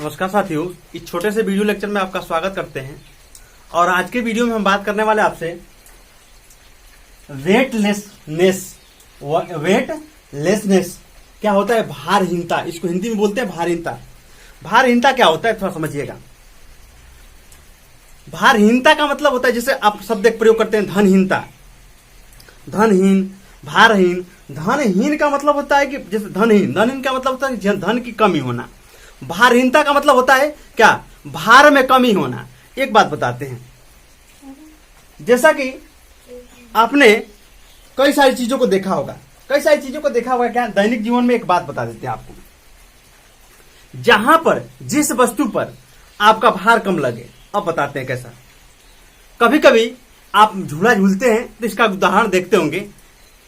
नमस्कार साथियों, इस छोटे से वीडियो लेक्चर में आपका स्वागत करते हैं। और आज के वीडियो में हम बात करने वाले आपसे वेटलेसनेस क्या होता है, भारहीनता। इसको हिंदी में बोलते हैं भारहीनता। भारहीनता क्या होता है थोड़ा समझिएगा। भारहीनता का मतलब होता है, जैसे आप शब्द एक प्रयोग करते हैं धनहीनता, धनहीन, भारहीन। धनहीन का मतलब होता है कि जैसे धनहीन का मतलब होता है कि धन की कमी होना। भारहीनता का मतलब होता है क्या, भार में कमी होना। एक बात बताते हैं, जैसा कि आपने कई सारी चीजों को देखा होगा, क्या दैनिक जीवन में। एक बात बता देते हैं आपको, जहां पर जिस वस्तु पर आपका भार कम लगे। अब बताते हैं कैसा। कभी कभी आप झूला झूलते हैं तो इसका उदाहरण देखते होंगे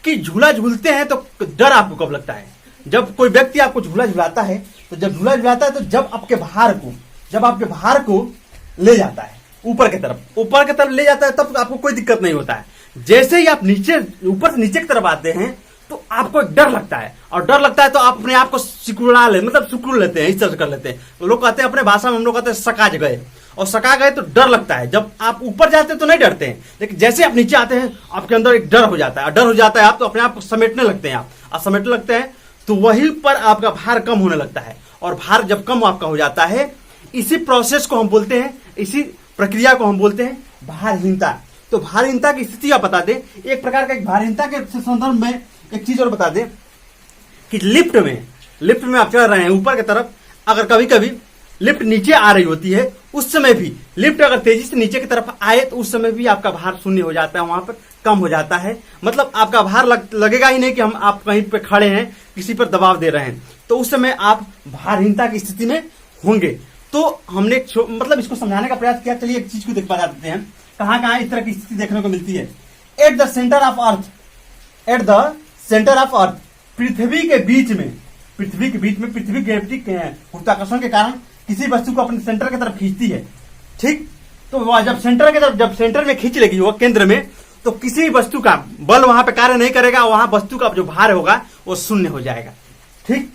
कि झूला झूलते हैं तो डर आपको कब लगता है, जब कोई व्यक्ति आपको झूला झुलाता है तो जब आपके भार को ले जाता है ऊपर की तरफ ले जाता है, तब आपको कोई दिक्कत नहीं होता है। जैसे ही आप ऊपर से नीचे की तरफ आते हैं तो आपको एक डर लगता है, और डर लगता है तो आप अपने आप को सिकुड़ा सिकुड़ लेते हैं, इस तरह कर लेते हैं। तो लोग कहते हैं, अपने भाषा में हम लोग कहते हैं सका गए, और सका गए तो डर लगता है। जब आप ऊपर जाते हैं तो नहीं डरते हैं, लेकिन जैसे आप नीचे आते हैं आपके अंदर एक डर हो जाता है, आप तो अपने आप को समेटने लगते हैं। आप समेटने लगते हैं तो वहीं पर आपका भार कम होने लगता है। और भार जब कम आपका हो जाता है, इसी प्रोसेस को हम बोलते हैं, इसी प्रक्रिया को हम बोलते हैं भारहीनता। तो भारहीनता की स्थिति आप बता दें, एक प्रकार का भारहीनता के संदर्भ में एक चीज और बता दें कि लिफ्ट में आप चल रहे हैं ऊपर की तरफ, अगर कभी कभी लिफ्ट नीचे आ रही होती है, उस समय भी लिफ्ट अगर तेजी से नीचे की तरफ आए तो उस समय भी आपका भार शून्य हो जाता है, वहां पर कम हो जाता है। मतलब आपका भार लगेगा ही नहीं कि आप कहीं पे खड़े हैं, किसी पर दबाव दे रहे हैं, तो उस समय आप भारहीनता की स्थिति में होंगे। तो हमने इसको समझाने का प्रयास किया। चलिए एक चीज को बता देते हैं, कहां इस तरह की स्थिति देखने को मिलती है। At the centre of earth, पृथ्वी के बीच में पृथ्वी ग्रेविटी गुरुत्वाकर्षण के कारण किसी वस्तु को अपने सेंटर की तरफ खींचती है, ठीक। तो जब सेंटर में खींच लेगी वो केंद्र में, तो किसी वस्तु का बल वहां पे कार्य नहीं करेगा, वहां वस्तु का जो भार होगा वो शून्य हो जाएगा, ठीक।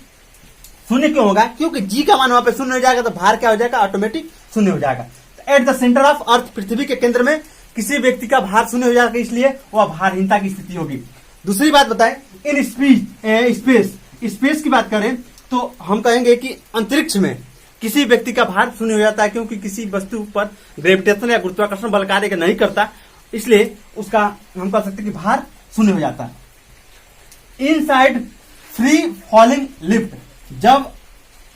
शून्य क्यों होगा? क्योंकि जी का मान वहां पे शून्य हो जाएगा, तो भार क्या हो जाएगा, ऑटोमेटिक शून्य हो जाएगा। At the centre of earth, पृथ्वी के केंद्र में किसी व्यक्ति का भार शून्य हो जाएगा, इसलिए वह भारहीनता की स्थिति होगी। दूसरी बात बताएं, इन स्पेस की बात करें तो हम कहेंगे कि अंतरिक्ष में किसी व्यक्ति का भार शून्य हो जाता है, क्योंकि किसी वस्तु पर ग्रेविटेशन या गुरुत्वाकर्षण बल कार्य नहीं करता, इसलिए उसका हम कह सकते हैं कि भार शून्य हो जाता है। इनसाइड फ्री फॉलिंग लिफ्ट, जब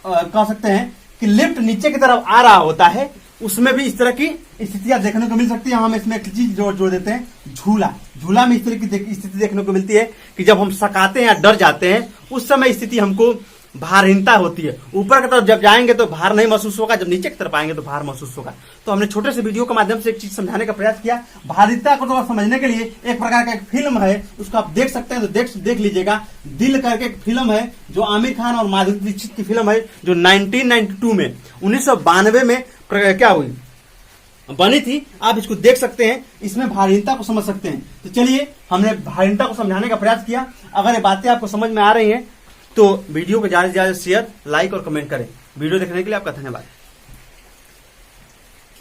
कह सकते हैं कि लिफ्ट नीचे की तरफ आ रहा होता है, उसमें भी इस तरह की स्थितियां देखने को मिल सकती है। हम इसमें एक चीज जोड़ देते हैं, झूला में इस तरह की स्थिति देखने को मिलती है कि जब हम सकाते हैं या डर जाते हैं, उस समय स्थिति हमको भारहीनता होती है। ऊपर की तरफ जब जाएंगे तो भार नहीं महसूस होगा, जब नीचे की तरफ आएंगे तो भार महसूस होगा। तो हमने छोटे से वीडियो के माध्यम से एक चीज समझाने का प्रयास किया। भारहीनता को तो समझने के लिए एक प्रकार का एक फिल्म है, उसको आप देख सकते हैं, तो देख लीजिएगा। दिल करके एक फिल्म है जो आमिर खान और माधुरी दीक्षित की फिल्म है, जो 1992 में 1992 में क्या हुई बनी थी। आप इसको देख सकते हैं, इसमें भारहीनता को समझ सकते हैं। तो चलिए, हमने भारहीनता को समझाने का प्रयास किया। अगर ये बातें आपको समझ में आ रही हैं तो वीडियो को ज्यादा से ज्यादा शेयर, लाइक और कमेंट करें। वीडियो देखने के लिए आपका धन्यवाद।